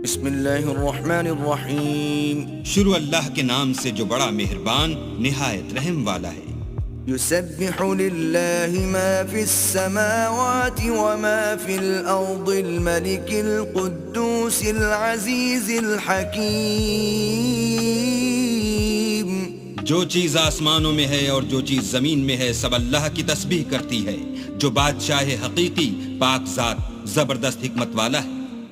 بسم اللہ الرحمن الرحیم. شروع اللہ کے نام سے جو بڑا مہربان نہایت رحم والا ہے. یسبح للہ ما فی السماوات وما فی الارض الملک القدوس العزیز الحکیم. جو چیز آسمانوں میں ہے اور جو چیز زمین میں ہے سب اللہ کی تسبیح کرتی ہے، جو بادشاہ حقیقی پاک ذات زبردست حکمت والا ہے.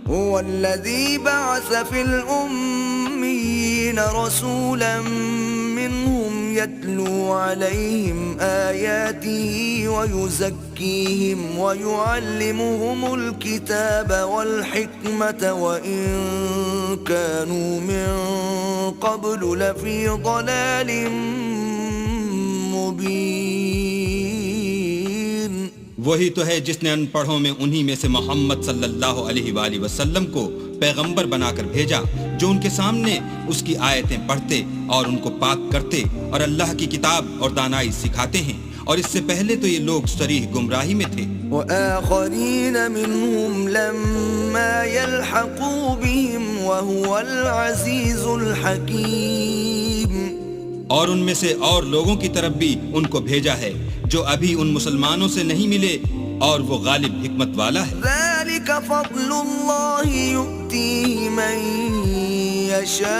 هو الذي بعث في الأميين رسولا منهم يتلو عليهم آياته ويزكيهم ويعلمهم الكتاب والحكمة وإن كانوا من قبل لفي ضلال مبين. وہی تو ہے جس نے ان پڑھوں میں انہی میں سے محمد صلی اللہ علیہ وآلہ وسلم کو پیغمبر بنا کر بھیجا، جو ان کے سامنے اس کی آیتیں پڑھتے اور ان کو پاک کرتے اور اللہ کی کتاب اور دانائی سکھاتے ہیں، اور اس سے پہلے تو یہ لوگ صریح گمراہی میں تھے. وآخرین منهم لما يلحقوا بهم وهو العزیز الحکیم. اور ان میں سے اور لوگوں کی طرف بھی ان کو بھیجا ہے جو ابھی ان مسلمانوں سے نہیں ملے، اور وہ غالب حکمت والا ہے. ذلك فضل اللہ یؤتیہ من یشاء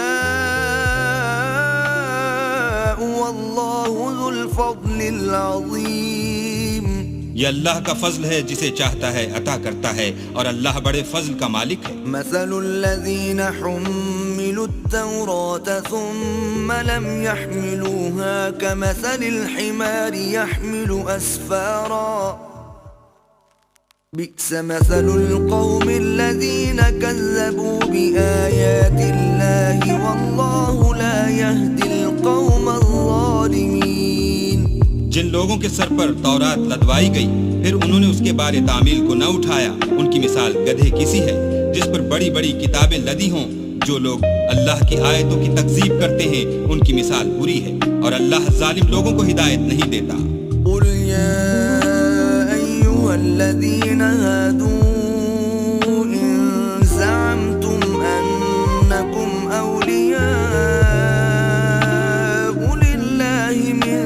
واللہ ذو الفضل العظیم. یہ اللہ کا فضل ہے، جسے چاہتا ہے عطا کرتا ہے، اور اللہ بڑے فضل کا مالک ہے. مثل الذین حملوا التوراة ثم لم يحملوها كمثل الحمار يحمل أسفارا بئس مثل القوم الذين كذبوا بآيات الله والله لا يهدي القوم الظالمين. جن لوگوں کے سر پر تورات لدوائی گئی پھر انہوں نے اس کے بارے تعمیل کو نہ اٹھایا، ان کی مثال گدھے کسی ہے جس پر بڑی بڑی کتابیں لدی ہوں. جو لوگ اللہ کی آیتوں کی تکذیب کرتے ہیں ان کی مثال بری ہے، اور اللہ ظالم لوگوں کو ہدایت نہیں دیتا. قل یا ایھا الذین ہادوا ان زعمتم انکم اولیاء للہ من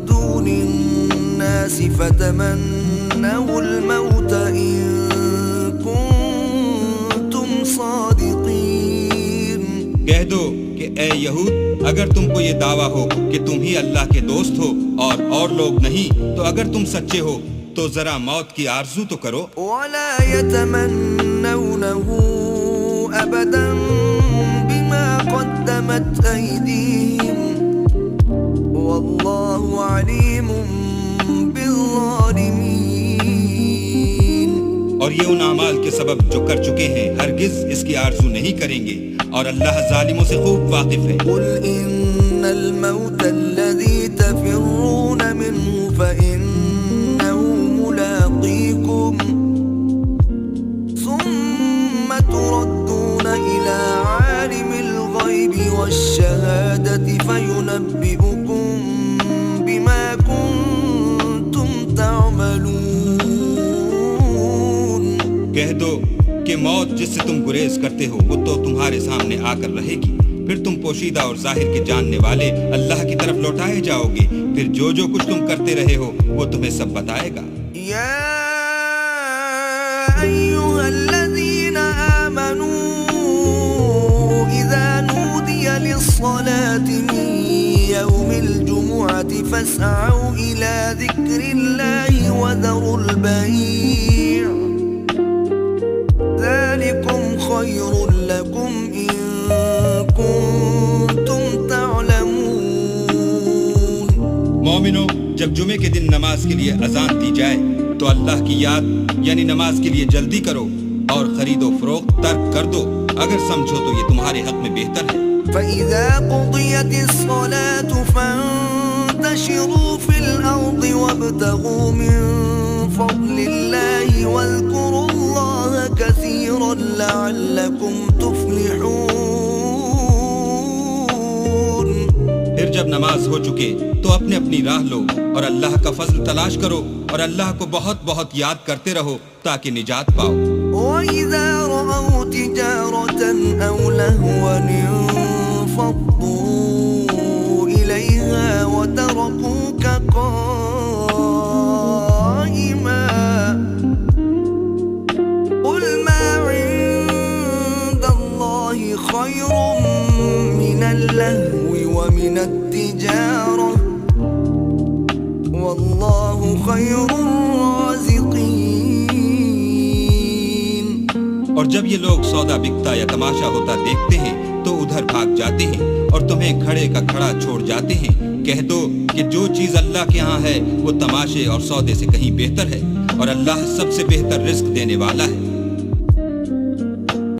دون الناس فتمنوا الموت ان کنتم صادقین. کہہ دو کہ اے یہود، اگر تم کو یہ دعویٰ ہو کہ تم ہی اللہ کے دوست ہو اور لوگ نہیں، تو اگر تم سچے ہو تو ذرا موت کی آرزو تو کرو. ولا يتمنونه ابدا بما قدمت ايديهم والله عليم بالظالمين. اور یہ ان اعمال کے سبب جو کر چکے ہیں ہرگز اس کی آرزو نہیں کریں گے، اور اللہ ظالموں سے خوب واقف ہے. قل ان الموت الذي تفرون منه فإنه ملاقيكم ثم تردون إلى عالم الغيب والشهادة فينبئكم بما كنتم تعملون. کہہ دو کہ موت جس سے تم گریز کرتے ہو وہ تو تمہارے سامنے آ کر رہے گی، پھر تم پوشیدہ اور ظاہر کے جاننے والے اللہ کی طرف لوٹائے جاؤ گے، پھر جو کچھ تم کرتے رہے ہو وہ تمہیں سب بتائے گا. یا ایھا الذین آمنوا اذا نودی للصلاة من یوم الجمعة فاسعوا الى ذکر اللہ وذروا البیع ذلكم خير لكم إن كنتم تعلمون. مومنو، جب جمعے کے دن نماز کے لیے اذان دی جائے تو اللہ کی یاد یعنی نماز کے لیے جلدی کرو، اور خرید و فروخت ترک کر دو اگر سمجھو تو یہ تمہارے حق میں بہتر ہے. فإذا قضيت الصلاة فانتشروا في الأرض وابتغوا من فضل الله واذكروا الله كثيرا لعلكم تفلحون. پھر جب نماز ہو چکے تو اپنی اپنی راہ لو اور اللہ کا فضل تلاش کرو اور اللہ کو بہت بہت یاد کرتے رہو تاکہ نجات پاؤ. وإذا رأوا تجارة أو لهوا انفضوا إليها وتركوك قائما قل ما عند الله خير من اللهو ومن التجارة والله خير الرازقين. اور جب یہ لوگ سودا بکتا یا تماشا ہوتا دیکھتے ہیں تو ادھر بھاگ جاتے ہیں اور تمہیں کھڑے کا کھڑا چھوڑ جاتے ہیں. کہہ دو کہ جو چیز اللہ کے ہاں ہے وہ تماشے اور سودے سے کہیں بہتر ہے اور اللہ سب سے بہتر رزق دینے والا ہے.